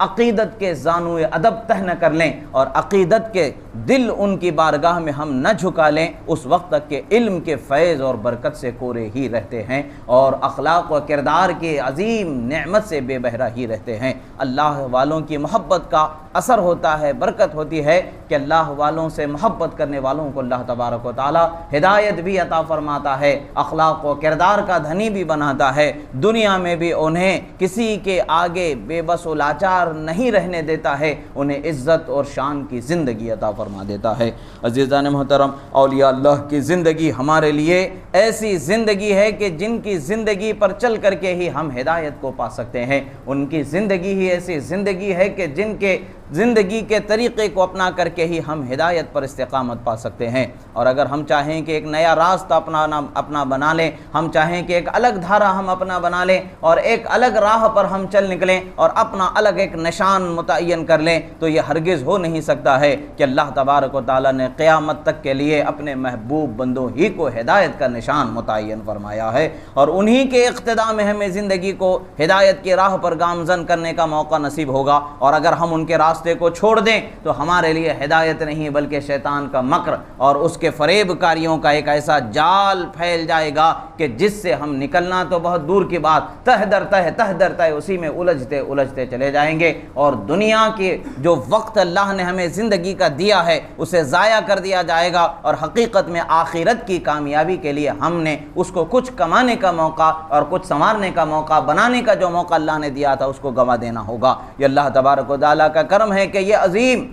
عقیدت کے زانوئے ادب تہ نہ کر لیں اور عقیدت کے دل ان کی بارگاہ میں ہم نہ جھکا لیں، اس وقت تک کہ علم کے فیض اور برکت سے کورے ہی رہتے ہیں اور اخلاق و کردار کے عظیم نعمت سے بے بہرہ ہی رہتے ہیں۔ اللہ والوں کی محبت کا اثر ہوتا ہے، برکت ہوتی ہے کہ اللہ والوں سے محبت کرنے والوں کو اللہ تبارک و تعالی ہدایت بھی عطا فرماتا ہے، اخلاق و کردار کا دھنی بھی بناتا ہے، دنیا میں بھی انہیں کسی کے آگے بے بس و لاچار نہیں رہنے دیتا ہے، انہیں عزت اور شان کی زندگی عطا فرما دیتا ہے۔ عزیزان محترم، اولیاء اللہ کی زندگی ہمارے لیے ایسی زندگی ہے کہ جن کی زندگی پر چل کر کے ہی ہم ہدایت کو پا سکتے ہیں، ان کی زندگی ہی ایسی زندگی ہے کہ جن کے زندگی کے طریقے کو اپنا کر کے ہی ہم ہدایت پر استقامت پا سکتے ہیں۔ اور اگر ہم چاہیں کہ ایک نیا راستہ اپنا بنا لیں، ہم چاہیں کہ ایک الگ دھارا ہم اپنا بنا لیں اور ایک الگ راہ پر ہم چل نکلیں اور اپنا الگ ایک نشان متعین کر لیں، تو یہ ہرگز ہو نہیں سکتا ہے کہ اللہ تبارک و تعالیٰ نے قیامت تک کے لیے اپنے محبوب بندوں ہی کو ہدایت کا نشان متعین فرمایا ہے، اور انہی کے اقتداء میں ہمیں زندگی کو ہدایت کی راہ پر گامزن کرنے کا موقع نصیب ہوگا۔ اور اگر ہم ان کے راستے کو چھوڑ دیں تو ہمارے لیے ہدایت نہیں بلکہ شیطان کا مکر اور اس کے فریب کاریوں کا ایک ایسا جال پھیل جائے گا کہ جس سے ہم نکلنا تو بہت دور کی بات، تہ در تہ اسی میں الجھتے چلے جائیں گے، اور دنیا کے جو وقت اللہ نے ہمیں زندگی کا دیا ہے اسے ضائع کر دیا جائے گا، اور حقیقت میں آخرت کی کامیابی کے لیے ہم نے اس کو کچھ کمانے کا موقع اور کچھ سنوارنے کا موقع، بنانے کا جو موقع اللہ نے دیا تھا اس کو گنوا دینا ہوگا۔ یہ اللہ تبارک و تعالیٰ کا کرم ہے کہ یہ عظیم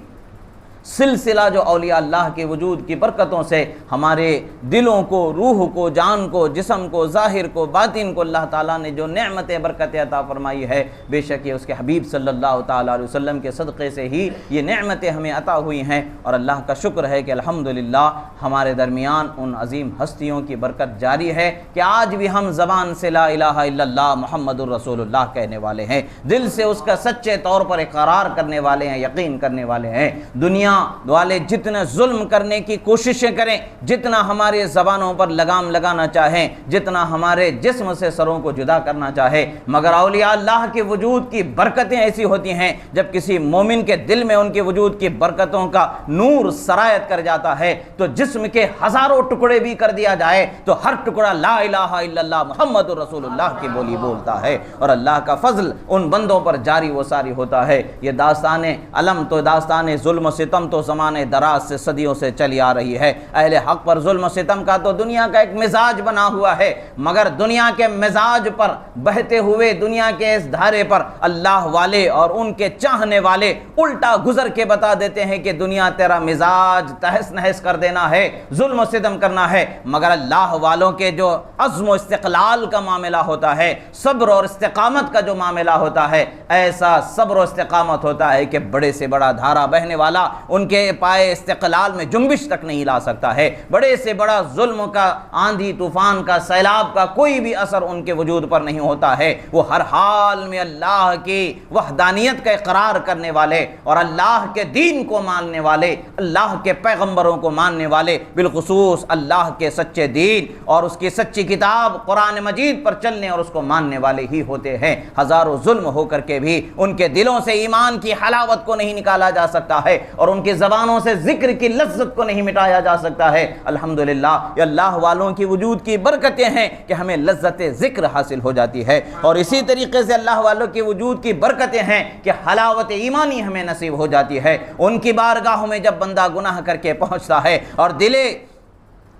سلسلہ جو اولیاء اللہ کے وجود کی برکتوں سے ہمارے دلوں کو، روح کو، جان کو، جسم کو، ظاہر کو، باطن کو اللہ تعالیٰ نے جو نعمتیں برکتیں عطا فرمائی ہے، بے شک یہ اس کے حبیب صلی اللہ تعالیٰ علیہ وسلم کے صدقے سے ہی یہ نعمتیں ہمیں عطا ہوئی ہیں، اور اللہ کا شکر ہے کہ الحمدللہ ہمارے درمیان ان عظیم ہستیوں کی برکت جاری ہے کہ آج بھی ہم زبان سے لا الہ الا اللہ محمد الرسول اللہ کہنے والے ہیں، دل سے اس کا سچے طور پر اقرار کرنے والے ہیں، یقین کرنے والے ہیں۔ دنیا والے جتنے ظلم کرنے کی کوششیں کریں، جتنا ہمارے زبانوں پر لگام لگانا چاہیں، جتنا ہمارے جسم سے سروں کو جدا کرنا چاہے، مگر اولیاء اللہ کے وجود کی برکتیں ایسی ہوتی ہیں جب کسی مومن کے دل میں ان کے وجود کی برکتوں کا نور سرایت کر جاتا ہے تو جسم کے ہزاروں ٹکڑے بھی کر دیا جائے تو ہر ٹکڑا لا الہ الا اللہ محمد رسول اللہ کی بولی بولتا ہے، اور اللہ کا فضل ان بندوں پر جاری و ساری ہوتا ہے۔ یہ داستان علم تو داستان ظلم و ستم تو زمانے دراز سے صدیوں سے چلی آ رہی ہے۔ اہل حق پر ظلم و ستم کا تو دنیا کا ایک مزاج بنا ہوا ہے، مگر دنیا کے مزاج پر بہتے ہوئے دنیا کے اس دھارے پر اللہ والے اور ان کے چاہنے والے الٹا گزر کے بتا دیتے ہیں کہ دنیا تیرا مزاج تہس نہس کر دینا ہے، ظلم و ستم کرنا ہے، مگر اللہ والوں کے جو عزم و استقلال کا معاملہ ہوتا ہے، صبر اور استقامت کا جو معاملہ ہوتا ہے، ایسا صبر و استقامت ہوتا ہے کہ بڑے سے بڑا دھارا بہنے والا ان کے پائے استقلال میں جنبش تک نہیں لا سکتا ہے، بڑے سے بڑا ظلم کا، آندھی طوفان کا، سیلاب کا کوئی بھی اثر ان کے وجود پر نہیں ہوتا ہے۔ وہ ہر حال میں اللہ کی وحدانیت کا اقرار کرنے والے اور اللہ کے دین کو ماننے والے، اللہ کے پیغمبروں کو ماننے والے، بالخصوص اللہ کے سچے دین اور اس کی سچی کتاب قرآن مجید پر چلنے اور اس کو ماننے والے ہی ہوتے ہیں۔ ہزاروں ظلم ہو کر کے بھی ان کے دلوں سے ایمان کی حلاوت کو نہیں نکالا جا سکتا ہے اور ان کی زبانوں سے ذکر کی لذت کو نہیں مٹایا جا سکتا ہے۔ الحمدللہ یہ اللہ والوں کی وجود کی برکتیں ہیں کہ ہمیں لذت ذکر حاصل ہو جاتی ہے، اور اسی طریقے سے اللہ والوں کی وجود کی برکتیں ہیں کہ حلاوت ایمانی ہمیں نصیب ہو جاتی ہے۔ ان کی بارگاہوں میں جب بندہ گناہ کر کے پہنچتا ہے اور دل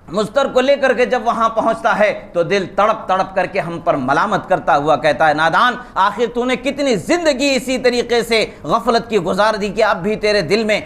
مضطر کو لے کر کے جب وہاں پہنچتا ہے تو دل تڑپ تڑپ کر کے ہم پر ملامت کرتا ہوا کہتا ہے، نادان آخر تو نے کتنی زندگی اسی طریقے سے غفلت کی گزار دی کہ اب بھی تیرے دل میں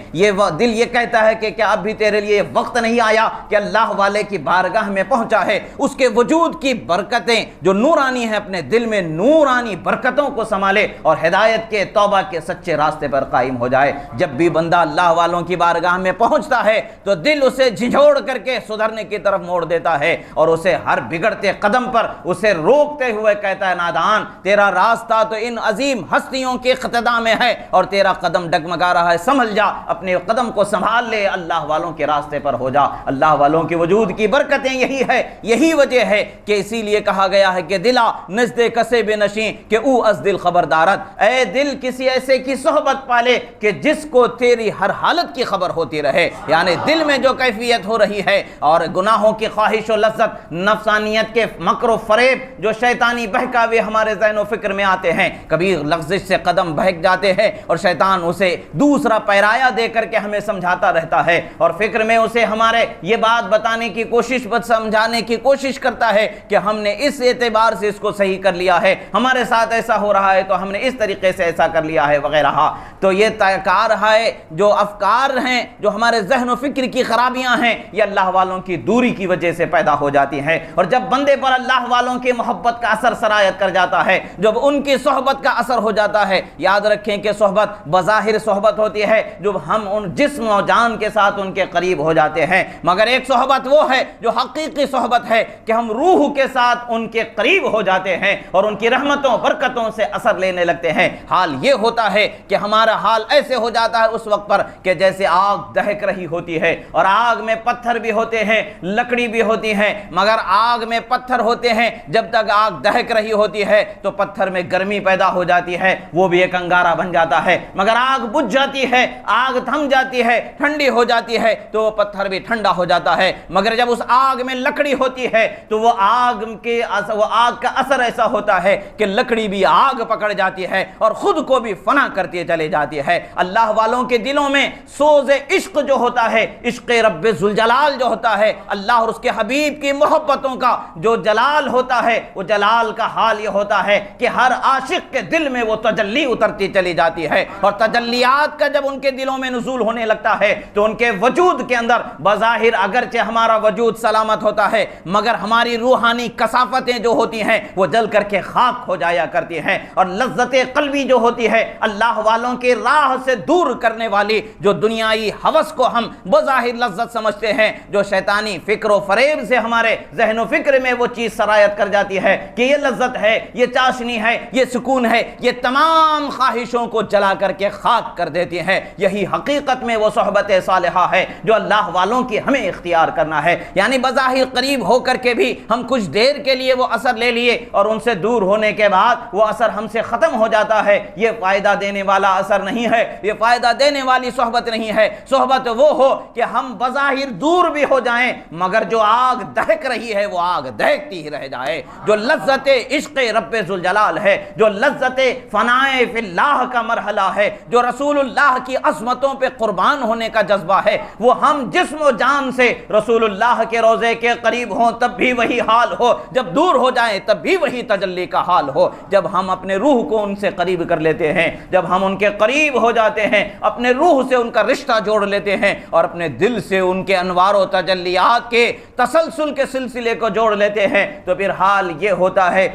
دل یہ کہتا ہے کہ کیا اب بھی تیرے لیے وقت نہیں آیا کہ اللہ والے کی بارگاہ میں پہنچا ہے، اس کے وجود کی برکتیں جو نورانی ہیں اپنے دل میں نورانی برکتوں کو سنبھالے اور ہدایت کے، توبہ کے سچے راستے پر قائم ہو جائے۔ جب بھی بندہ اللہ والوں کی بارگاہ میں پہنچتا ہے تو دل اسے جھنجھوڑ کر کے سدھرنے کے کی طرف موڑ دیتا ہے اور اسے ہر بگڑتے قدم پر اسے روکتے ہوئے کہتا ہے نادان تیرا راستہ تو ان عظیم ہستیوں کے اقتداء میں ہے اور تیرا قدم ڈگمگا رہا ہے، سنبھل جا، اپنے قدم کو سنبھال لے، اللہ والوں کے راستے پر ہو جا۔ اللہ والوں کے وجود کی برکتیں یہی ہے، یہی وجہ ہے کہ اسی لیے کہا گیا ہے کہ دلا نزد کسے بے نشیں کہ او از دل خبردارت، اے دل کسی ایسے کی صحبت پالے کہ جس کو تیری ہر حالت کی خبر ہوتی رہے، یعنی دل میں جو کیفیت ہو رہی ہے اور گناہوں کی خواہش و لذت، نفسانیت کے مکر و فریب جو شیطانی بہکاوے ہمارے ذہن و فکر میں آتے ہیں، کبھی لغزش سے قدم بہک جاتے ہیں اور شیطان اسے دوسرا پیرایا دے کر کے ہمیں سمجھاتا رہتا ہے اور فکر میں اسے ہمارے یہ بات بتانے کی کوشش، سمجھانے کی کوشش کرتا ہے کہ ہم نے اس اعتبار سے اس کو صحیح کر لیا ہے، ہمارے ساتھ ایسا ہو رہا ہے تو ہم نے اس طریقے سے ایسا کر لیا ہے وغیرہ۔ تو یہ کار ہے جو افکار ہیں، جو ہمارے ذہن و فکر کی خرابیاں ہیں، یہ اللہ والوں کی دوری کی وجہ سے پیدا ہو جاتی ہیں، اور جب بندے پر اللہ والوں کی محبت کا اثر سرایت کر جاتا ہے، جب ان کی صحبت کا اثر ہو جاتا ہے، یاد رکھیں کہ صحبت بظاہر صحبت ہوتی ہے جب ہم ان جسم و جان کے ساتھ ان کے قریب ہو جاتے ہیں، مگر ایک صحبت وہ ہے جو حقیقی صحبت ہے کہ ہم روح کے ساتھ ان کے قریب ہو جاتے ہیں اور ان کی رحمتوں برکتوں سے اثر لینے لگتے ہیں۔ حال یہ ہوتا ہے کہ ہمارا حال ایسے ہو جاتا ہے اس وقت پر کہ جیسے آگ دہک رہی ہوتی ہے، اور آگ میں پتھر بھی ہوتے ہیں، لکڑی بھی ہوتی ہے، مگر آگ میں پتھر ہوتے ہیں، جب تک آگ دہک رہی ہوتی ہے تو پتھر میں گرمی پیدا ہو جاتی ہے، وہ بھی ایک انگارہ بن جاتا ہے، مگر آگ بجھ جاتی ہے، آگ تھم جاتی ہے، ٹھنڈی ہو جاتی ہے تو وہ پتھر بھی ٹھنڈا ہو جاتا ہے، مگر جب اس آگ میں لکڑی ہوتی ہے تو وہ آگ کا اثر ایسا ہوتا ہے کہ لکڑی بھی آگ پکڑ جاتی ہے اور خود کو بھی فنا کرتی چلی جاتی ہے۔ اللہ والوں کے دلوں میں سوز عشق جو ہوتا ہے، عشق رب ذوالجلال جو ہوتا ہے، اللہ اور اس کے حبیب کی محبتوں کا جو جلال ہوتا ہے، وہ جلال کا حال یہ ہوتا ہے کہ ہر عاشق کے دل میں وہ تجلی اترتی چلی جاتی ہے، اور تجلیات کا جب ان کے دلوں میں نزول ہونے لگتا ہے تو ان کے وجود کے اندر بظاہر اگرچہ ہمارا وجود سلامت ہوتا ہے، مگر ہماری روحانی کثافتیں جو ہوتی ہیں وہ جل کر کے خاک ہو جایا کرتی ہیں، اور لذت قلبی جو ہوتی ہے اللہ والوں کے راہ سے دور کرنے والی، جو دنیائی ہوس کو ہم بظاہر لذت سمجھتے ہیں، جو شیطانی فکر و فریب سے ہمارے ذہن و فکر میں وہ چیز سرایت کر جاتی ہے کہ یہ لذت ہے، یہ چاشنی ہے، یہ سکون ہے، یہ تمام خواہشوں کو جلا کر کے خاک کر دیتی ہے۔ یہی حقیقت میں وہ صحبت صالحہ ہے جو اللہ والوں کی ہمیں اختیار کرنا ہے، یعنی بظاہر قریب ہو کر کے بھی ہم کچھ دیر کے لیے وہ اثر لے لیے اور ان سے دور ہونے کے بعد وہ اثر ہم سے ختم ہو جاتا ہے، یہ فائدہ دینے والا اثر نہیں ہے، یہ فائدہ دینے والی صحبت نہیں ہے۔ صحبت وہ ہو کہ ہم بظاہر دور بھی ہو جائیں مگر جو آگ دہک رہی ہے وہ آگ دہکتی ہی رہ جائے، جو لذت عشق رب ذوالجلال ہے، جو لذت فنائے فی اللہ کا مرحلہ ہے، جو رسول اللہ کی عظمتوں پہ قربان ہونے کا جذبہ ہے، وہ ہم جسم و جان سے رسول اللہ کے روضے کے قریب ہوں تب بھی وہی حال ہو، جب دور ہو جائیں تب بھی وہی تجلی کا حال ہو۔ جب ہم اپنے روح کو ان سے قریب کر لیتے ہیں، جب ہم ان کے قریب ہو جاتے ہیں، اپنے روح سے ان کا رشتہ جوڑ لیتے ہیں اور اپنے دل سے ان کے انوار و تجلیات کے تسلسل کے سلسلے کو جوڑ لیتے ہیں، تو پھر حال یہ ہوتا ہے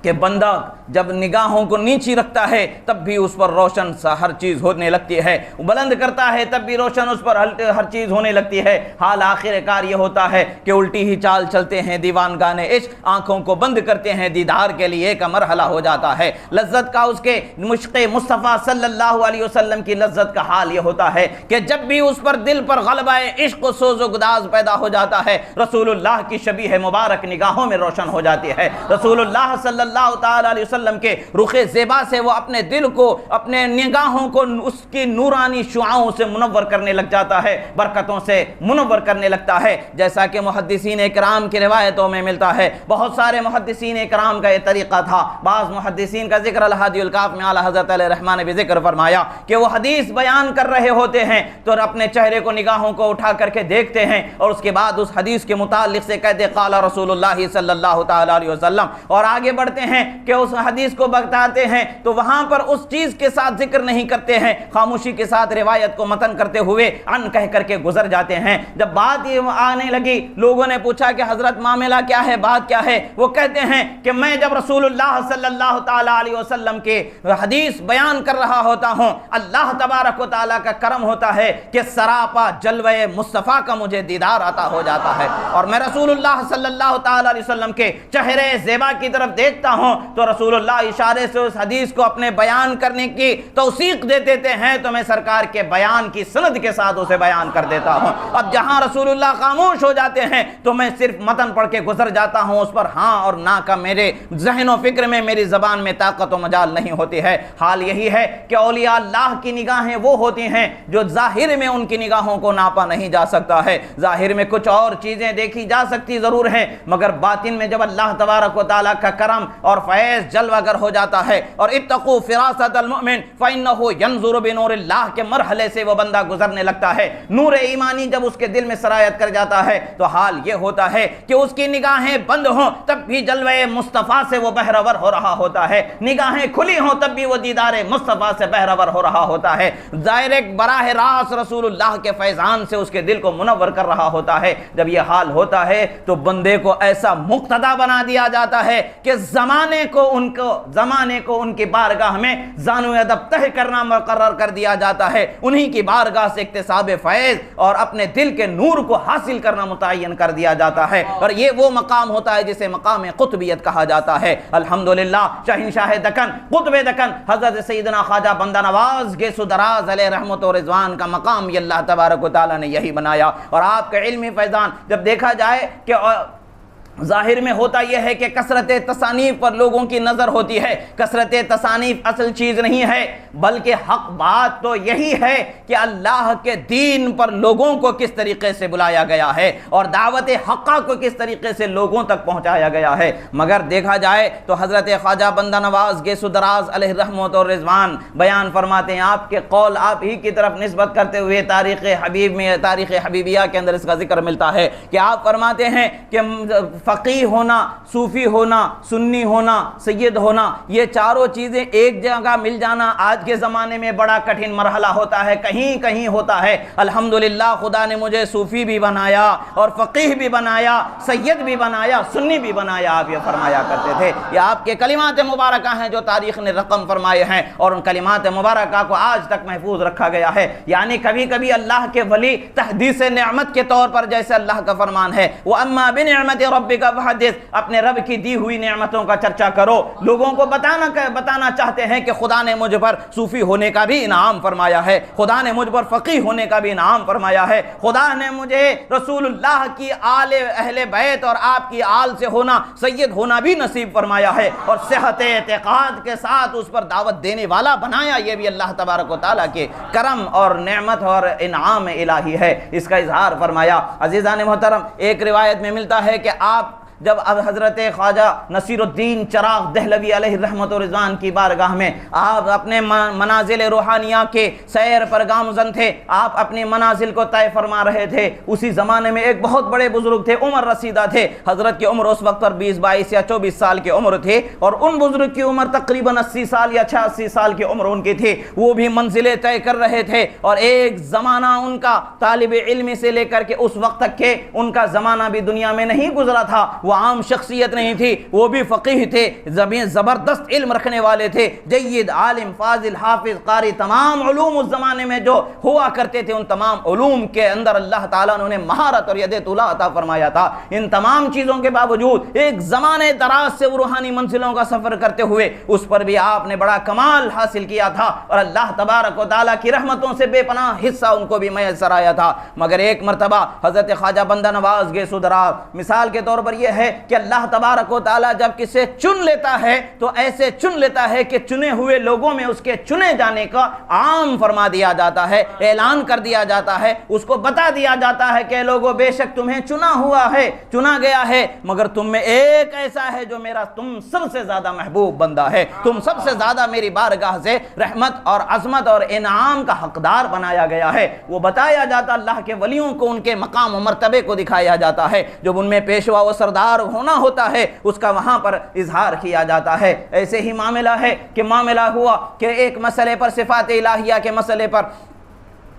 کہ بندہ جب نگاہوں کو نیچی رکھتا ہے تب بھی اس پر روشن سا ہر چیز ہونے لگتی ہے، بلند کرتا ہے تب بھی روشن اس پر ہر چیز ہونے لگتی ہے۔ حال آخر کار یہ ہوتا ہے کہ الٹی ہی چال چلتے ہیں دیوان گانے عشق، آنکھوں کو بند کرتے ہیں دیدار کے لیے کا مرحلہ ہو جاتا ہے۔ لذت کا اس کے مشق مصطفیٰ صلی اللہ علیہ وسلم کی لذت کا حال یہ ہوتا ہے کہ جب بھی اس پر دل پر غلبہ عشق و سوز و گداز پیدا ہو جاتا ہے، رسول اللہ کی شبیہ مبارک نگاہوں میں روشن ہو جاتی ہے، رسول اللہ صلی اللہ تعالی علیہ وسلم کے رخ زیبا سے وہ اپنے دل کو، اپنے نگاہوں کو اس کی نورانی شعاعوں سے منور کرنے لگ جاتا ہے، برکتوں سے منور کرنے لگتا ہے، جیسا کہ محدثین اکرام کی روایتوں میں ملتا ہے۔ بہت سارے محدثین اکرام کا یہ طریقہ تھا، بعض محدثین کا ذکر الہادی الکاف میں اعلیٰ حضرت علیہ الرحمٰن نے بھی ذکر فرمایا کہ وہ حدیث بیان کر رہے ہوتے ہیں تو اپنے چہرے کو، نگاہوں کو اٹھا کر کے دیکھتے ہیں اور اس کے بعد اس حدیث کے متعلق سے کہتے قال رسول اللہ صلی اللہ تعالی علیہ وسلم، اور آگے بڑھتے ہیں کہ اس حدیث کو بتاتے ہیں تو وہاں پر اس چیز کے ساتھ ذکر نہیں کرتے ہیں، خاموشی کے ساتھ روایت کو متن کرتے ہوئے ان کہہ کر کے گزر جاتے ہیں۔ جب بات یہ آنے لگی، لوگوں نے پوچھا کہ حضرت معاملہ کیا ہے، بات کیا ہے؟ وہ کہتے ہیں کہ میں جب رسول اللہ صلی اللہ تعالی علیہ وسلم کے حدیث بیان کر رہا ہوتا ہوں، اللہ تبارک و تعالیٰ کا کرم ہوتا ہے کہ سراپا جلوہ مصطفیٰ کا مجھے دیدار عطا ہو جاتا ہے، اور میں رسول اللہ صلی اللہ تعالی علیہ وسلم کے چہرے زیبا کی طرف دیکھتا ہوں تو رسول اللہ اشارے سے اس حدیث کو اپنے بیان کرنے کی توثیق دے دیتے ہیں، تو میں سرکار کے بیان کی سند کے ساتھ اسے بیان کر دیتا ہوں۔ اب جہاں رسول اللہ خاموش ہو جاتے ہیں تو میں صرف متن پڑھ کے گزر جاتا ہوں، اس پر ہاں اور نہ کا میرے ذہن و فکر میں، میری زبان میں طاقت و مجال نہیں ہوتی ہے۔ حال یہی ہے کہ اولیاء اللہ کی نگاہیں وہ ہوتی ہیں جو ظاہر میں ان کی نگاہوں کو ناپا نہیں جا سکتا ہے، ظاہر میں کچھ اور چیزیں دیکھی جا سکتی ضرور ہیں، مگر باطن میں جب اللہ تبارک و تعالیٰ کا کرم اور فیض جلوہ گر ہو جاتا ہے، اور اتقوا فراست المؤمن فإنہ ینظر بنور اللہ کے مرحلے سے وہ بندہ گزرنے لگتا ہے، نور ایمانی جب اس کے دل میں سرایت کر جاتا ہے تو حال یہ ہوتا ہے کہ اس کی نگاہیں بند ہوں تب بھی جلوہ مصطفیٰ سے وہ بہرور ہو رہا ہوتا ہے، نگاہیں کھلی ہوں تب بھی وہ دیدار مصطفیٰ سے بہرور ہو رہا ہوتا ہے، ڈائریکٹ براہ راست رسول اللہ کے فیضان سے اس کے دل کو منور کر رہا ہوتا ہے۔ جب یہ حال ہوتا ہے تو بندے کو ایسا مقتدا بنا دیا جاتا ہے کہ زمانے کو ان کی بارگاہ میں زانو ادب تہ کرنا مقرر کر دیا جاتا ہے، انہی کی بارگاہ سے اکتساب فیض اور اپنے دل کے نور کو حاصل کرنا متعین کر دیا جاتا ہے، اور یہ وہ مقام ہوتا ہے جسے مقام قطبیت کہا جاتا ہے۔ الحمدللہ شہنشاہ دکن، قطب دکن حضرت سیدنا خواجہ بندہ نواز گیسو دراز علیہ رحمت و رضوان کا مقام یہ اللہ تبارک و تعالیٰ نے یہی بنایا۔ اور آپ کے علمی فیضان جب دیکھا جائے کہ ظاہر میں ہوتا یہ ہے کہ کثرت تصانیف پر لوگوں کی نظر ہوتی ہے، کثرت تصانیف اصل چیز نہیں ہے، بلکہ حق بات تو یہی ہے کہ اللہ کے دین پر لوگوں کو کس طریقے سے بلایا گیا ہے اور دعوت حقہ کو کس طریقے سے لوگوں تک پہنچایا گیا ہے۔ مگر دیکھا جائے تو حضرت خواجہ بندہ نواز گیسو دراز علیہ رحمت و رضوان بیان فرماتے ہیں، آپ کے قول آپ ہی کی طرف نسبت کرتے ہوئے تاریخ حبیب میں، تاریخ حبیبیہ کے اندر اس کا ذکر ملتا ہے کہ آپ فرماتے ہیں کہ فقیہ ہونا، صوفی ہونا، سنی ہونا، سید ہونا، یہ چاروں چیزیں ایک جگہ مل جانا آج کے زمانے میں بڑا کٹھن مرحلہ ہوتا ہے، کہیں کہیں ہوتا ہے۔ الحمدللہ خدا نے مجھے صوفی بھی بنایا اور فقیہ بھی بنایا، سید بھی بنایا، سنی بھی بنایا، آپ یہ فرمایا کرتے تھے۔ یہ آپ کے کلمات مبارکہ ہیں جو تاریخ نے رقم فرمائے ہیں، اور ان کلمات مبارکہ کو آج تک محفوظ رکھا گیا ہے۔ یعنی کبھی کبھی اللہ کے ولی تحدیث نعمت کے طور پر، جیسے اللہ کا فرمان ہے وَأَمَّا بِنِعْمَةِ رَبِّكَ فحدث، اپنے رب کی دی ہوئی نعمتوں کا چرچا کرو، لوگوں کو بتانا چاہتے ہیں کہ خدا نے مجھ پر صوفی ہونے کا بھی انعام فرمایا ہے، خدا نے مجھ پر فقیہ ہونے کا بھی انعام فرمایا ہے، خدا نے مجھے رسول اللہ کی آل اہل بیت اور آپ کی آل سے ہونا، سید ہونا بھی نصیب فرمایا ہے، اور صحت اعتقاد کے ساتھ اس پر دعوت دینے والا بنایا۔ یہ بھی اللہ تبارک و تعالیٰ کے کرم اور نعمت اور انعام الہی ہے، اس کا اظہار فرمایا۔ عزیزان محترم، ایک روایت میں ملتا ہے کہ آپ جب اب حضرت خواجہ نصیر الدین چراغ دہلوی علیہ رحمت و رضوان کی بارگاہ میں آپ اپنے منازل روحانیہ کے سیر پر گامزن تھے، آپ اپنی منازل کو طے فرما رہے تھے، اسی زمانے میں ایک بہت بڑے بزرگ تھے، عمر رسیدہ تھے، حضرت کی عمر اس وقت پر 20، 22 یا 24 سال کی عمر تھی، اور ان بزرگ کی عمر تقریباً 80 سال یا 86 سال کی عمر ان کی تھی، وہ بھی منزلیں طے کر رہے تھے، اور ایک زمانہ ان کا طالب علم سے لے کر کے اس وقت تک کہ ان کا زمانہ بھی دنیا میں نہیں گزرا تھا، وہ عام شخصیت نہیں تھی، وہ بھی فقیہ تھے، زبردست علم رکھنے والے تھے، جید عالم، فاضل، حافظ، قاری، تمام علوم اس زمانے میں جو ہوا کرتے تھے، ان تمام علوم کے اندر اللہ تعالیٰ نے انہیں مہارت اور ید طولا عطا فرمایا تھا۔ ان تمام چیزوں کے باوجود ایک زمانے دراز سے وہ روحانی منزلوں کا سفر کرتے ہوئے اس پر بھی آپ نے بڑا کمال حاصل کیا تھا، اور اللہ تبارک و تعالیٰ کی رحمتوں سے بے پناہ حصہ ان کو بھی میسر آیا تھا۔ مگر ایک مرتبہ حضرت خواجہ بندہ نواز گیسو دراز مثال کے طور پر یہ ہے کہ اللہ تبارک و تعالیٰ جب کسے چن لیتا ہے تو ایسے چن لیتا ہے کہ چنے ہوئے لوگوں میں اس کے چنے جانے کا عام فرما دیا جاتا ہے، اعلان کر دیا جاتا ہے، اس کو بتا دیا جاتا ہے کہ لوگوں بے شک تمہیں چنا ہوا ہے، چنا گیا ہے، مگر تم میں ایک ایسا ہے جو میرا تم سب سے زیادہ محبوب بندہ ہے، تم سب سے زیادہ میری بارگاہ سے رحمت اور عظمت اور انعام کا حقدار بنایا گیا ہے۔ وہ بتایا جاتا، اللہ کے ولیوں کو ان کے مقام و مرتبے کو دکھایا جاتا ہے۔ جب ان میں پیشوا و سردار اظہار ہونا ہوتا ہے اس کا وہاں پر اظہار کیا جاتا ہے۔ ایسے ہی معاملہ ہے کہ معاملہ ہوا کہ ایک مسئلے پر، صفات الہیہ کے مسئلے پر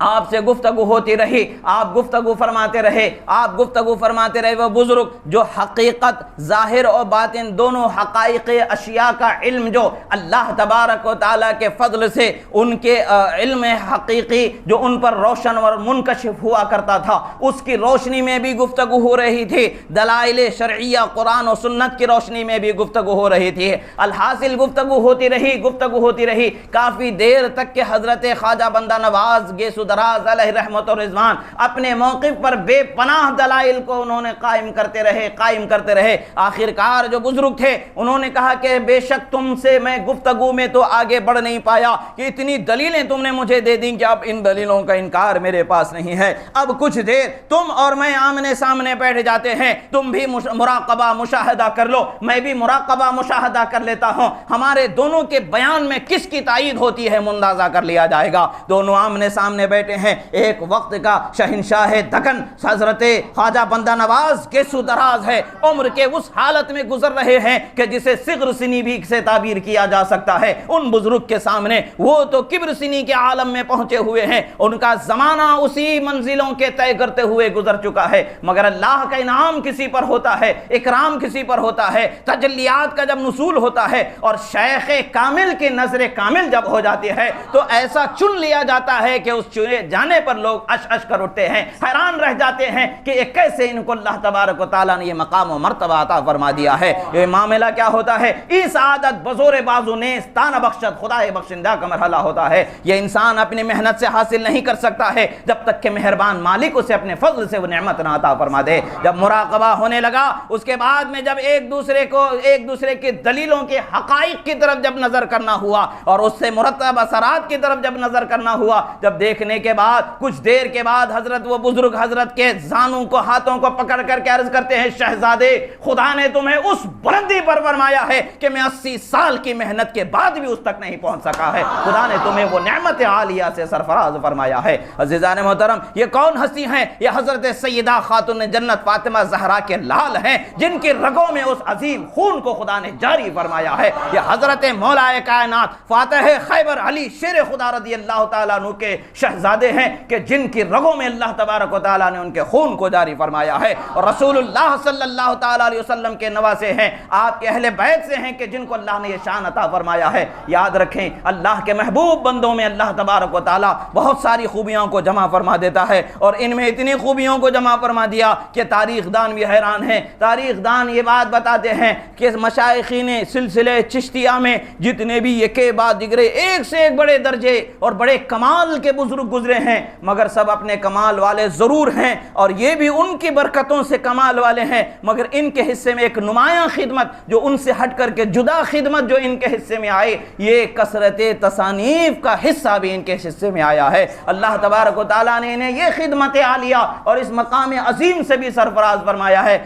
آپ سے گفتگو ہوتی رہی، آپ گفتگو فرماتے رہے، وہ بزرگ جو حقیقت ظاہر و باطن دونوں حقائق اشیاء کا علم جو اللہ تبارک و تعالیٰ کے فضل سے ان کے علم حقیقی جو ان پر روشن اور منکشف ہوا کرتا تھا، اس کی روشنی میں بھی گفتگو ہو رہی تھی، دلائل شرعیہ قرآن و سنت کی روشنی میں بھی گفتگو ہو رہی تھی۔ الحاصل گفتگو ہوتی رہی کافی دیر تک کہ حضرت خواجہ بندہ نواز گیسو دراز علیہ رحمت و رضوان اپنے موقف پر بے پناہ دلائل کو انہوں نے قائم کرتے رہے۔ آخرکار جو بزرگ تھے انہوں نے کہا کہ بے شک تم سے میں گفتگو میں تو آگے بڑھ نہیں پایا کہ اتنی دلیلیں تم نے مجھے دے دیں کہ اب ان دلیلوں کا انکار میرے پاس نہیں ہے۔ اب کچھ دیر تم اور میں آمنے سامنے بیٹھ جاتے ہیں، تم بھی مراقبہ مشاہدہ کر لو، میں بھی مراقبہ مشاہدہ کر لیتا ہوں، ہمارے دونوں کے بیان میں کس کی تائید ہوتی ہے مندازہ کر لیا جائے گا۔ دونوں آمنے سامنے بیٹھے ہیں۔ ایک وقت کا شہنشاہ دکن حضرت خواجہ بندہ نواز گیسو دراز ہے، عمر کے اس حالت میں گزر رہے ہیں کہ جسے صغر سنی بھی سے تعبیر کیا جا سکتا ہے۔ ان بزرگ کے سامنے وہ تو کبر سنی کے عالم میں پہنچے ہوئے ہیں، ان کا زمانہ اسی منزلوں کے طے کرتے ہوئے گزر چکا ہے، مگر اللہ کا انعام کسی پر ہوتا ہے، اکرام کسی پر ہوتا ہے، تجلیات کا جب نزول ہوتا ہے اور شیخ کامل کی نظر کامل جب ہو جاتی ہے تو ایسا چن لیا جاتا ہے کہ اس چنے جانے پر لوگ اش کر اٹھتے ہیں، حیران رہ جاتے ہیں کہ یہ کیسے ان کو اللہ تبارک و تعالیٰ نے یہ مقام و مرتبہ عطا فرما دیا ہے۔ یہ معاملہ کیا ہوتا ہے؟ اس عادت بزور بازو نیز تانہ بخشت خدائے بخشندہ کا مرحلہ ہوتا ہے۔ یہ انسان اپنی محنت سے حاصل نہیں کر سکتا ہے جب تک کہ مہربان مالک اسے اپنے فضل سے وہ نعمت نہ عطا فرما دے۔ جب مراقبہ ہونے لگا، اس کے بعد میں جب ایک دوسرے کی دلیلوں کے حقائق کی طرف جب نظر کرنا ہوا اور اس سے مرتب اثرات کی طرف جب نظر کرنا ہوا، جب دیکھنے کے بعد کچھ دیر کے بعد حضرت وہ بزرگ حضرت کے زانوں کو ہاتھوں کو پکڑ کر کے عرض کرتے ہیں، شہزادے خدا نے تمہیں اس بلندی پر فرمایا ہے کہ میں 80 سال کی محنت کے بعد بھی اس تک نہیں پہنچ سکا ہے، خدا نے تمہیں وہ نعمت عالیہ سے سرفراز فرمایا ہے۔ عزیزان محترم، یہ کون ہستی ہیں؟ یہ حضرت سیدہ خاتون جنت فاطمہ زہرا کے لال ہیں، جن کی رگوں میں اس عظیم خون کو خدا نے جاری فرمایا ہے۔ یہ حضرت مولا کائنات فاتح خیبر علی شیر خدا رضی اللہ تعالیٰ عنہ کے شہزادے ہیں کہ جن کی رگوں میں اللہ تبارک و تعالیٰ نے ان کے خون کو جاری فرمایا ہے، اور رسول اللہ صلی اللہ تعالیٰ علیہ وسلم کے نواسے ہیں، آپ کے اہل بیت سے ہیں کہ جن کو اللہ نے یہ شان عطا فرمایا ہے۔ یاد رکھیں، اللہ کے محبوب بندوں میں اللہ تبارک و تعالیٰ بہت ساری خوبیوں کو جمع فرما دیتا ہے، اور ان میں اتنی خوبیوں کو جمع فرما دیا کہ تاریخ دان بھی حیران ہیں۔ تاریخ دان یہ بات بتاتے ہیں کہ مشائخین سلسلے چشتیہ میں جتنے بھی یکے بعد دیگرے ایک سے ایک بڑے درجے اور بڑے کمال کے بزرگ گزرے ہیں، مگر سب اپنے کمال والے ضرور ہیں، اور یہ بھی ان کی برکتوں سے کمال والے ہیں، مگر ان کے حصے میں ایک نمایاں خدمت جو ان سے ہٹ کر کے جدا خدمت جو ان کے حصے میں آئی، یہ کثرت تصانیف کا حصہ بھی ان کے حصے میں آیا ہے۔ اللہ تبارک و تعالیٰ نے انہیں یہ خدمت عالیہ اور اس مقام عظیم سے بھی سرفراز فرمایا ہے۔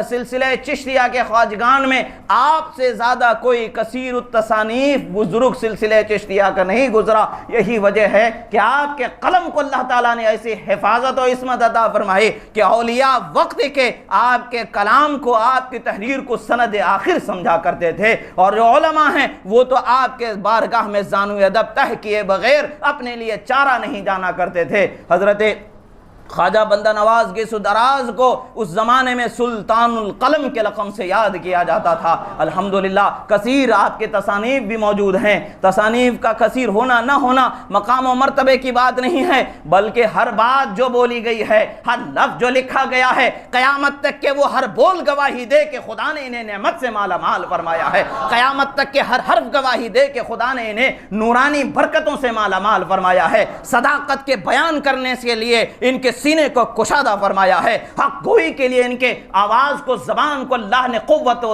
سلسلہ چشتیہ کے خواجگان میں آپ سے زیادہ کوئی کثیر التصانیف بزرگ سلسلہ چشتیہ کا نہیں گزرا۔ یہی وجہ ہے کہ آپ کے قلم کو اللہ تعالیٰ نے ایسی حفاظت و عصمت عطا فرمائی کہ اولیاء وقت کے آپ کے کلام کو، آپ کی تحریر کو سند آخر سمجھا کرتے تھے، اور جو علماء ہیں وہ تو آپ کے بارگاہ میں زانو ادب تہ کیے بغیر اپنے لیے چارہ نہیں جانا کرتے تھے۔ حضرت خواجہ بندہ نواز گیسو دراز کو اس زمانے میں سلطان القلم کے لقب سے یاد کیا جاتا تھا۔ الحمدللہ کثیر آپ کے تصانیف بھی موجود ہیں۔ تصانیف کا کثیر ہونا نہ ہونا مقام و مرتبے کی بات نہیں ہے، بلکہ ہر بات جو بولی گئی ہے، ہر لفظ جو لکھا گیا ہے، قیامت تک کہ وہ ہر بول گواہی دے کہ خدا نے انہیں نعمت سے مالا مال فرمایا ہے، قیامت تک کہ ہر حرف گواہی دے کہ خدا نے انہیں نورانی برکتوں سے مالا مال فرمایا ہے، صداقت کے بیان کرنے کے لیے ان کے سینے کو کشادہ فرمایا ہے، حق گوئی کے لیے ان کے آواز کو، زبان کو اللہ نے قوت و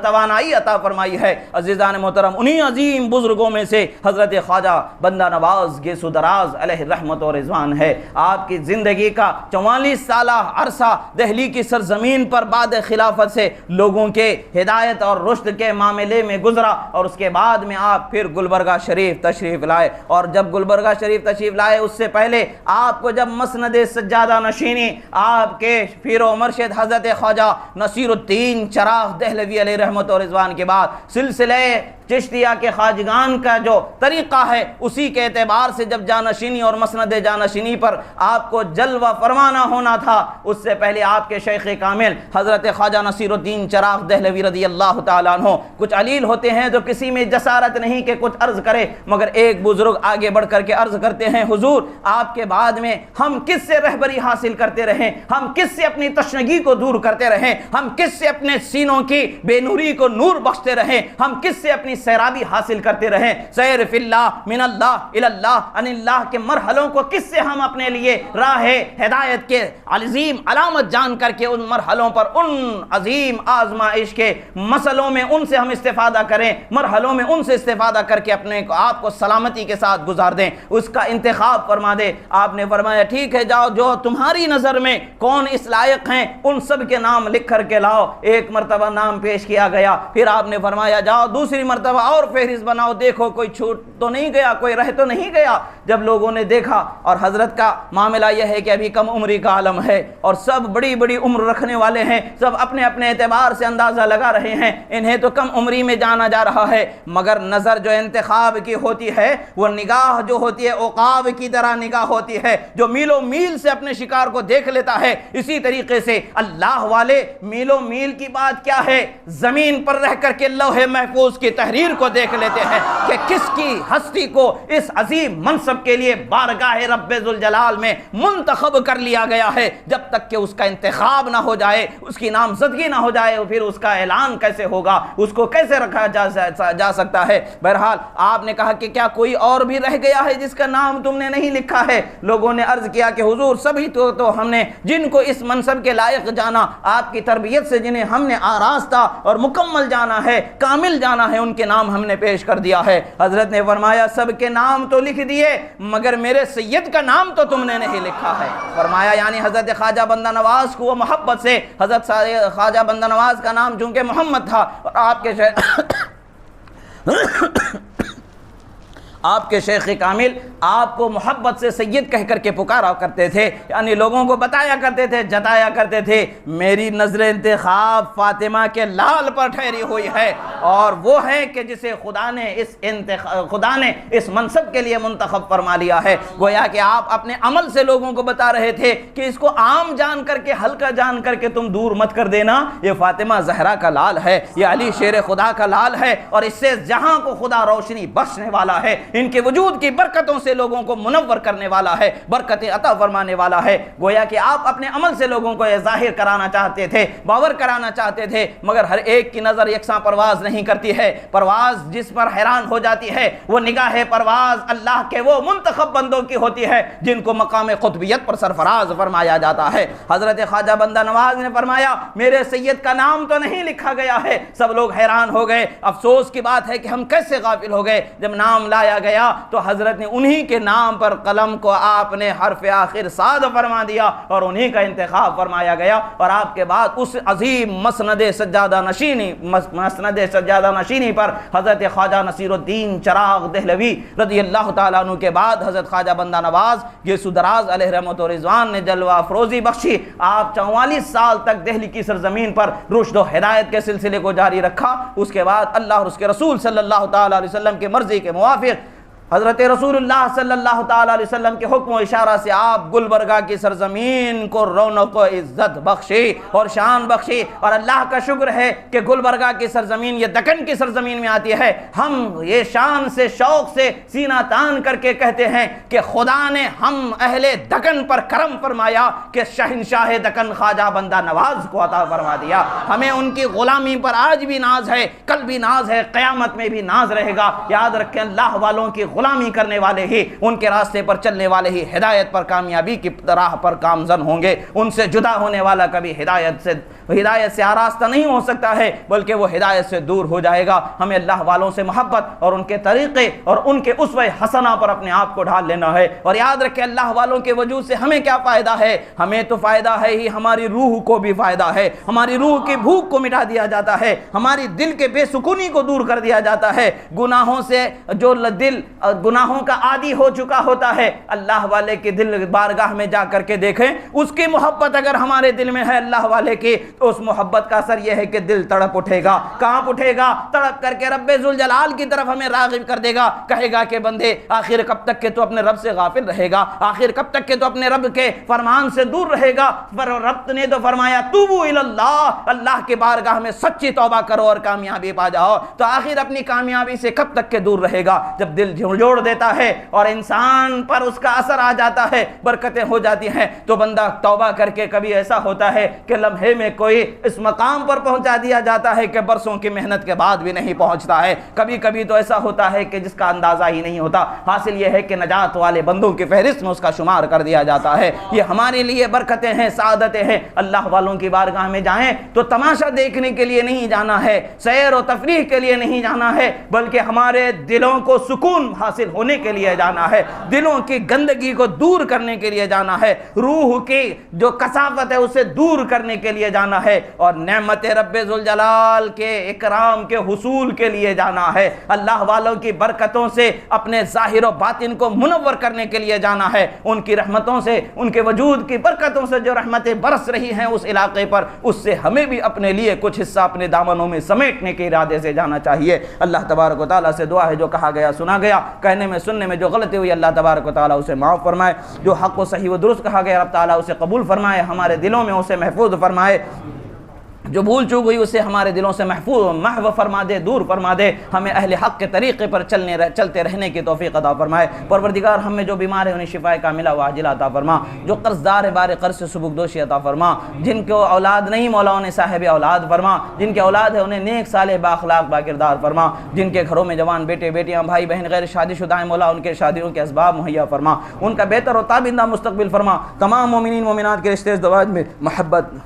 توانائی عطا فرمائی ہے۔ عزیزان محترم، انہی عظیم بزرگوں میں سے حضرت خواجہ بندہ نواز گیسو دراز علیہ رحمت و رضوان ہے۔ آپ کی زندگی کا 44 سالہ عرصہ دہلی کی سرزمین پر بعد خلافت سے لوگوں کے ہدایت اور رشد کے معاملے میں گزرا، اور اس کے بعد میں آپ پھر گلبرگہ شریف تشریف لائے، اور جب گلبرگہ شریف تشریف لائے اس سے پہلے آپ کو جب مسند سجادہ نشینی آپ کے پیر و مرشد حضرت خواجہ نصیر الدین چراغ دہلوی علیہ رحمت و رضوان کے بعد سلسلہ چشتیہ کے خواجگان کا جو طریقہ ہے اسی کے اعتبار سے جب جانشینی اور مسند جانشینی پر آپ کو جلوہ فرمانا ہونا تھا، اس سے پہلے آپ کے شیخ کامل حضرت خواجہ نصیر الدین چراغ دہلوی رضی اللہ تعالیٰ عنہ کچھ علیل ہوتے ہیں تو کسی میں جسارت نہیں کہ کچھ عرض کرے، مگر ایک بزرگ آگے بڑھ کر کے عرض کرتے ہیں حضور آپ کے بعد میں ہم کس سے رہبری حاصل کرتے رہیں، ہم کس سے اپنی تشنگی کو دور کرتے رہیں، ہم کس سے اپنے سینوں کی بے نوری کو نور بخشتے رہیں، ہم کس سے اپنی سیرابی حاصل کرتے رہیں، سیر فی اللہ من اللہ الاللہ ان اللہ کے مرحلوں کو کس سے ہم اپنے لیے راہ ہدایت کے عظیم علامت جان کر کے ان مرحلوں پر ان عظیم آزمائش کے مسئلوں میں ان سے ہم استفادہ کریں، مرحلوں میں ان سے استفادہ کر کے اپنے آپ کو سلامتی کے ساتھ گزار دیں، اس کا انتخاب فرما دے۔ آپ نے فرمایا ٹھیک ہے جاؤ، جو تمہاری نظر میں کون اس لائق ہیں ان سب کے نام لکھ کر کے لاؤ۔ ایک مرتبہ نام پیش کیا گیا، پھر آپ نے فرمایا جاؤ دوسری مرتبہ اور فہرست بناؤ، دیکھو کوئی چھوٹ تو نہیں گیا، کوئی رہ تو نہیں گیا۔ جب لوگوں نے دیکھا، اور حضرت کا معاملہ یہ ہے کہ ابھی کم عمری کا عالم ہے اور سب بڑی بڑی عمر رکھنے والے ہیں، سب اپنے اپنے اعتبار سے اندازہ لگا رہے ہیں، انہیں تو کم عمری میں جانا جا رہا ہے، مگر نظر جو انتخاب کی ہوتی ہے وہ نگاہ جو ہوتی ہے عقاب کی طرح نگاہ ہوتی ہے، جو میلوں میل سے اپنے شکار کو دیکھ لیتا ہے، اسی طریقے سے اللہ والے میلوں میل کی بات کیا ہے، زمین پر رہ کر کے لوح محفوظ کی تحریر کو دیکھ لیتے ہیں کہ کس کی ہستی کو اس عظیم منصب کے لیے بارگاہ رب ذوالجلال میں منتخب کر لیا گیا ہے۔ جب تک کہ اس کا انتخاب نہ ہو جائے، اس کی نامزدگی نہ ہو جائے، پھر اس کا اعلان کیسے ہوگا، اس کو کیسے رکھا جا سکتا ہے۔ بہرحال آپ نے کہا کہ کیا کوئی اور بھی رہ گیا ہے جس کا نام تم نے نہیں لکھا ہے؟ لوگوں نے عرض کیا کہ حضور سبھی تو ہم نے جن کو اس منصب کے لائق جانا، آپ کی تربیت سے جنہیں ہم نے آراستہ اور مکمل جانا ہے، کامل جانا ہے، ان کے نام ہم نے پیش کر دیا ہے۔ حضرت نے فرمایا سب کے نام تو لکھ دیے مگر میرے سید کا نام تو تم نے نہیں لکھا ہے۔ فرمایا یعنی حضرت خواجہ بندہ نواز کو وہ محبت سے، حضرت خواجہ بندہ نواز کا نام چونکہ محمد تھا اور آپ کے شیخ کامل آپ کو محبت سے سید کہہ کر کے پکارا کرتے تھے، یعنی لوگوں کو بتایا کرتے تھے، جتایا کرتے تھے میری نظر انتخاب فاطمہ کے لال پر ٹھہری ہوئی ہے، اور وہ ہے کہ جسے خدا نے اس منصب کے لیے منتخب فرما لیا ہے۔ گویا کہ آپ اپنے عمل سے لوگوں کو بتا رہے تھے کہ اس کو عام جان کر کے، ہلکا جان کر کے تم دور مت کر دینا، یہ فاطمہ زہرا کا لال ہے، یہ علی شیر خدا کا لال ہے، اور اس سے جہاں کو خدا روشنی بخشنے والا ہے، ان کے وجود کی برکتوں سے لوگوں کو منور کرنے والا ہے، برکتیں عطا فرمانے والا ہے۔ گویا کہ آپ اپنے عمل سے لوگوں کو یہ ظاہر کرانا چاہتے تھے، باور کرانا چاہتے تھے، مگر ہر ایک کی نظر یکساں پرواز نہیں کرتی ہے۔ پرواز جس پر حیران ہو جاتی ہے وہ نگاہ پرواز اللہ کے وہ منتخب بندوں کی ہوتی ہے جن کو مقام قطبیت پر سرفراز فرمایا جاتا ہے۔ حضرت خواجہ بندہ نواز نے فرمایا میرے سید کا نام تو نہیں لکھا گیا ہے۔ سب لوگ حیران ہو گئے، افسوس کی بات ہے کہ ہم کیسے غافل ہو گئے۔ جب نام لایا گیا تو حضرت نے انہی کے نام پر قلم کو آپ نے حرف آخر صاد فرما دیا اور انہی کا انتخاب فرمایا گیا، اور آپ کے بعد اس عظیم مسند سجادہ نشینی پر حضرت خواجہ نصیر الدین چراغ دہلوی رضی اللہ تعالیٰ عنہ کے بعد حضرت خواجہ بندہ نواز یسوع دراز علیہ رحمت و رضوان نے جلوہ افروزی بخشی۔ آپ 44 سال تک دہلی کی سرزمین پر رشد و ہدایت کے سلسلے کو جاری رکھا۔ اس کے بعد اللہ اور اس کے رسول صلی اللہ تعالیٰ علیہ وسلم کی مرضی کے موافق حضرت رسول اللہ صلی اللہ تعالیٰ علیہ وسلم کے حکم و اشارہ سے آپ گلبرگہ کی سرزمین کو رونق و عزت بخشی اور شان بخشی، اور اللہ کا شکر ہے کہ گلبرگہ کی سرزمین یہ دکن کی سرزمین میں آتی ہے۔ ہم یہ شان سے، شوق سے سینہ تان کر کے کہتے ہیں کہ خدا نے ہم اہل دکن پر کرم فرمایا کہ شہنشاہ دکن خواجہ بندہ نواز کو عطا فرما دیا۔ ہمیں ان کی غلامی پر آج بھی ناز ہے، کل بھی ناز ہے، قیامت میں بھی ناز رہے گا۔ یاد رکھیں اللہ والوں کی غلامی کرنے والے ہی، ان کے راستے پر چلنے والے ہی ہدایت پر، کامیابی کی راہ پر گامزن ہوں گے۔ ان سے جدا ہونے والا کبھی ہدایت سے آراستہ نہیں ہو سکتا ہے، بلکہ وہ ہدایت سے دور ہو جائے گا۔ ہمیں اللہ والوں سے محبت اور ان کے طریقے اور ان کے اسوہ حسنہ پر اپنے آپ کو ڈھال لینا ہے۔ اور یاد رکھیں اللہ والوں کے وجود سے ہمیں کیا فائدہ ہے؟ ہمیں تو فائدہ ہے ہی، ہماری روح کو بھی فائدہ ہے، ہماری روح کی بھوک کو مٹا دیا جاتا ہے، ہماری دل کے بے سکونی کو دور کر دیا جاتا ہے، گناہوں سے جو دل گناہوں کا عادی ہو چکا ہوتا ہے، اللہ والے کے دل بارگاہ میں جا کر کے دیکھیں، اس کی محبت اگر ہمارے دل میں ہے اللہ والے کی، تو اس محبت کا اثر یہ ہے کہ دل تڑپ اٹھے گا۔ کہاں اٹھے گا؟ تڑپ کر کے رب ذوالجلال کی طرف ہمیں راغب کر دے گا، کہے گا کہ بندے آخر کب تک کہ تو اپنے رب سے غافل رہے گا، آخر کب تک کہ تو اپنے رب کے فرمان سے دور رہے گا۔ پر رب نے تو فرمایا توبو اللہ، اللہ کے بارگاہ میں سچی توبہ کرو اور کامیابی پا جاؤ۔ تو آخر اپنی کامیابی سے کب تک کہ دور رہے گا؟ جب دل جھنجھوڑ دیتا ہے اور انسان پر اس کا اثر آ جاتا ہے، برکتیں ہو جاتی ہیں، تو بندہ توبہ کر کے کبھی ایسا ہوتا ہے کہ لمحے میں کوئی اس مقام پر پہنچا دیا جاتا ہے کہ برسوں کی محنت کے بعد بھی نہیں پہنچتا ہے۔ کبھی کبھی تو ایسا ہوتا ہے کہ جس کا اندازہ ہی نہیں ہوتا۔ حاصل یہ ہے کہ نجات والے بندوں کی فہرست میں اس کا شمار کر دیا جاتا ہے۔ یہ ہمارے لیے برکتیں ہیں، سعادتیں ہیں۔ اللہ والوں کی بارگاہ میں جائیں تو تماشا دیکھنے کے لیے نہیں جانا ہے، سیر و تفریح کے لیے نہیں جانا ہے، بلکہ ہمارے دلوں کو سکون حاصل ہونے کے لیے جانا ہے، دلوں کی گندگی کو دور کرنے کے لیے جانا ہے، روح کی جو کثافت ہے اسے دور کرنے کے لیے جانا ہے، اور نعمت رب ذوالجلال کے اکرام کے حصول کے لیے جانا ہے۔ اللہ والوں کی برکتوں سے اپنے ظاہر و باطن کو منور کرنے کے لیے جانا ہے، ان کی رحمتوں سے، ان کے وجود کی برکتوں سے جو رحمتیں برس رہی ہیں اس علاقے پر، اس سے ہمیں بھی اپنے لیے کچھ حصہ اپنے دامنوں میں سمیٹنے کے ارادے سے جانا چاہیے۔ اللہ تبارک و تعالیٰ سے دعا ہے جو کہا گیا سنا گیا، کہنے میں سننے میں جو غلطی ہوئی اللہ تبارک و تعالیٰ اسے معاف فرمائے، جو حق و صحیح و درست کہا گیا رب تعالیٰ اسے قبول فرمائے، ہمارے دلوں میں اسے محفوظ فرمائے، جو بھول چوک ہوئی اسے ہمارے دلوں سے محو فرما دے، دور فرما دے، ہمیں اہل حق کے طریقے پر چلتے رہنے کی توفیق عطا فرمائے۔ پروردگار ہم میں جو بیمار ہیں انہیں شفاء کاملہ و عاجلہ عطا فرما، جو قرضدار ہے بار قرض سے سبکدوشی عطا فرما، جن کو اولاد نہیں مولا انہیں صاحب اولاد فرما، جن کے اولاد ہے انہیں نیک صالح بااخلاق باکردار فرما، جن کے گھروں میں جوان بیٹے بیٹیاں بھائی بہن غیر شادی شدہ ہیں مولا ان کے شادیوں کے اسباب مہیا فرما، ان کا بہتر و تابندہ مستقبل فرما، تمام مومنین مومنات کے رشتے ازدواج میں محبت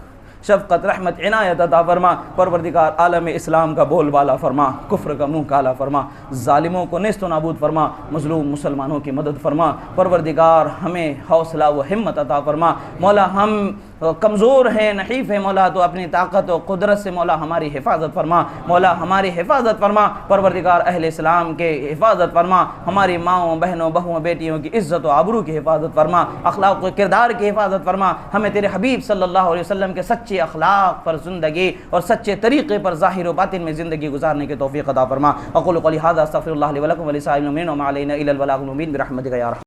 شفقت رحمت عنایت عطا فرما۔ پروردگار عالم اسلام کا بول بالا فرما، کفر کا منہ کالا فرما، ظالموں کو نیست و نابود فرما، مظلوم مسلمانوں کی مدد فرما۔ پروردگار ہمیں حوصلہ و ہمت عطا فرما۔ مولا ہم کمزور ہیں، نحیف ہیں، مولا تو اپنی طاقت و قدرت سے مولا ہماری حفاظت فرما، مولا ہماری حفاظت فرما۔ پروردگار اہل اسلام کے حفاظت فرما، ہماری ماؤں بہنوں بہوؤں بیٹیوں کی عزت و آبرو کی حفاظت فرما، اخلاق و کردار کی حفاظت فرما، ہمیں تیرے حبیب صلی اللہ علیہ وسلم کے سچے اخلاق پر زندگی اور سچے طریقے پر ظاہر و باطن میں زندگی گزارنے کی توفیق عطا فرما۔ اقول قولی ھذا استغفر اللہ لی ولکم ولسائر المؤمنین وما علینا الا البلاغ المبین برحمتک یا ارحم